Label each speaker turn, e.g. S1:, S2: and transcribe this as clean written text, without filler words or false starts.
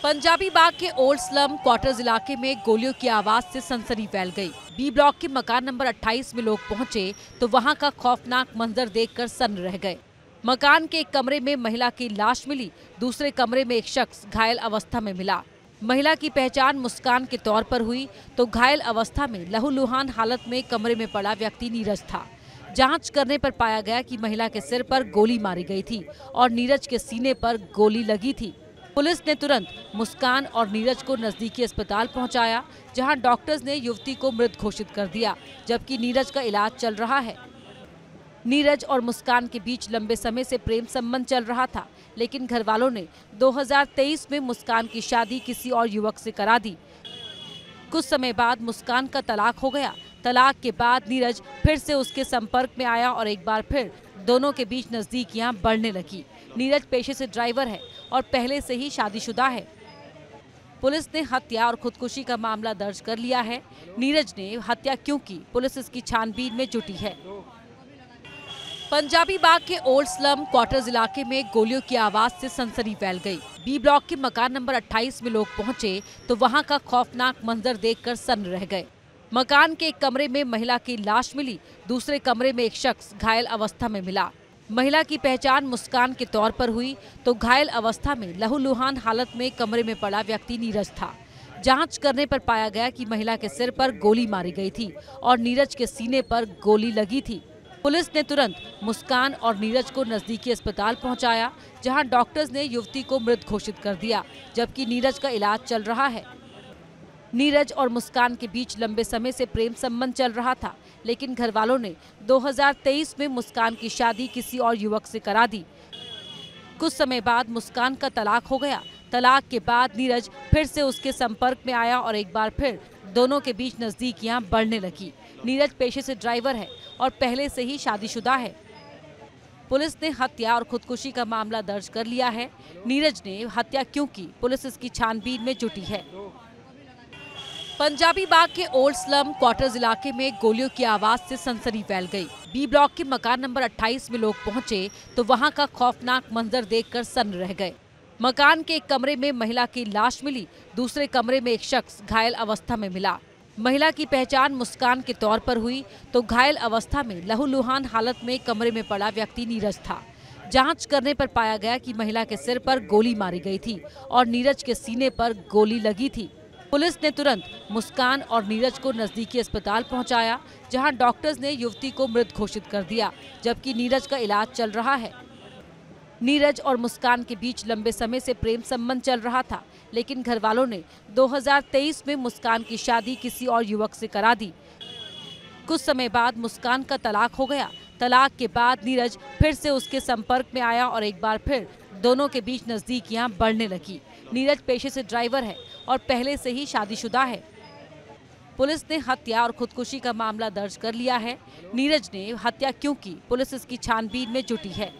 S1: पंजाबी बाग के old slum quarters इलाके में गोलियों की आवाज से सनसनी फैल गई। बी ब्लॉक के मकान नंबर 28 में लोग पहुंचे तो वहां का खौफनाक मंजर देखकर सन्न रह गए। मकान के एक कमरे में महिला की लाश मिली, दूसरे कमरे में एक शख्स घायल अवस्था में मिला। महिला की पहचान मुस्कान के तौर पर हुई तो घायल अवस्था में लहूलुहान हालत में कमरे में पड़ा व्यक्ति नीरज था। जांच करने पर पाया गया कि महिला के सिर पर गोली मारी गई थी और नीरज के सीने पर गोली लगी थी। पुलिस ने तुरंत मुस्कान और नीरज को नजदीकी अस्पताल पहुंचाया, जहां डॉक्टर्स ने युवती को मृत घोषित कर दिया, जबकि नीरज का इलाज चल रहा है। नीरज और मुस्कान के बीच लंबे समय से प्रेम संबंध चल रहा था, लेकिन घरवालों ने 2023 में मुस्कान की शादी किसी और युवक से करा दी। कुछ समय बाद मुस्कान का तलाक हो गया। तलाक के बाद नीरज फिर से उसके संपर्क में आया और एक बार फिर दोनों के बीच नजदीकियां बढ़ने लगी। नीरज पेशे से ड्राइवर है और पहले से ही शादीशुदा है। पुलिस ने हत्या और खुदकुशी का मामला दर्ज कर लिया है। नीरज ने हत्या क्यों की, पुलिस इसकी छानबीन में जुटी है। पंजाबी बाग के ओल्ड स्लम क्वार्टर्स इलाके में गोलियों की आवाज से सनसनी फैल गई। बी ब्लॉक के मकान नंबर 28 में लोग पहुंचे तो वहां का खौफनाक मंजर देखकर सन्न रह गए। मकान के एक कमरे में महिला की लाश मिली, दूसरे कमरे में एक शख्स घायल अवस्था में मिला। महिला की पहचान मुस्कान के तौर पर हुई तो घायल अवस्था में लहूलुहान हालत में कमरे में पड़ा व्यक्ति नीरज था। जांच करने पर पाया गया कि महिला के सिर पर गोली मारी गई थी और नीरज के सीने पर गोली लगी थी। पुलिस ने तुरंत मुस्कान और नीरज को नजदीकी अस्पताल पहुंचाया, जहां डॉक्टर्स ने युवती को मृत घोषित कर दिया, जबकि नीरज का इलाज चल रहा है। नीरज और मुस्कान के बीच लंबे समय से प्रेम संबंध चल रहा था, लेकिन घरवालों ने 2023 में मुस्कान की शादी किसी और युवक से करा दी। कुछ समय बाद मुस्कान का तलाक हो गया। तलाक के बाद नीरज फिर से उसके संपर्क में आया और एक बार फिर दोनों के बीच नजदीकियां बढ़ने लगी। नीरज पेशे से ड्राइवर है और पहले से ही शादीशुदा है। पुलिस ने हत्या और खुदकुशी का मामला दर्ज कर लिया है। नीरज ने हत्या क्यों की, पुलिस इसकी छानबीन में जुटी है। पंजाबी बाग के ओल्ड स्लम क्वार्टर्स इलाके में गोलियों की आवाज से सनसनी फैल गई। बी ब्लॉक के मकान नंबर 28 में लोग पहुंचे तो वहां का खौफनाक मंजर देखकर सन्न रह गए। मकान के एक कमरे में महिला की लाश मिली, दूसरे कमरे में एक शख्स घायल अवस्था में मिला। महिला की पहचान मुस्कान के तौर पर हुई तो घायल अवस्था में लहूलुहान हालत में कमरे में पड़ा व्यक्ति नीरज था। जांच करने पर पाया गया कि महिला के सिर पर गोली मारी गई थी और नीरज के सीने पर गोली लगी थी। पुलिस ने तुरंत मुस्कान और नीरज को नजदीकी अस्पताल पहुंचाया, जहां डॉक्टर्स ने युवती को मृत घोषित कर दिया, जबकि नीरज का इलाज चल रहा है। नीरज और मुस्कान के बीच लंबे समय से प्रेम संबंध चल रहा था, लेकिन घरवालों ने 2023 में मुस्कान की शादी किसी और युवक से करा दी। कुछ समय बाद मुस्कान का तलाक हो गया। तलाक के बाद नीरज फिर से उसके संपर्क में आया और एक बार फिर दोनों के बीच नजदीकियां बढ़ने लगी। नीरज पेशे से ड्राइवर है और पहले से ही शादीशुदा है। पुलिस ने हत्या और खुदकुशी का मामला दर्ज कर लिया है। नीरज ने हत्या क्यों की, पुलिस इसकी छानबीन में जुटी है।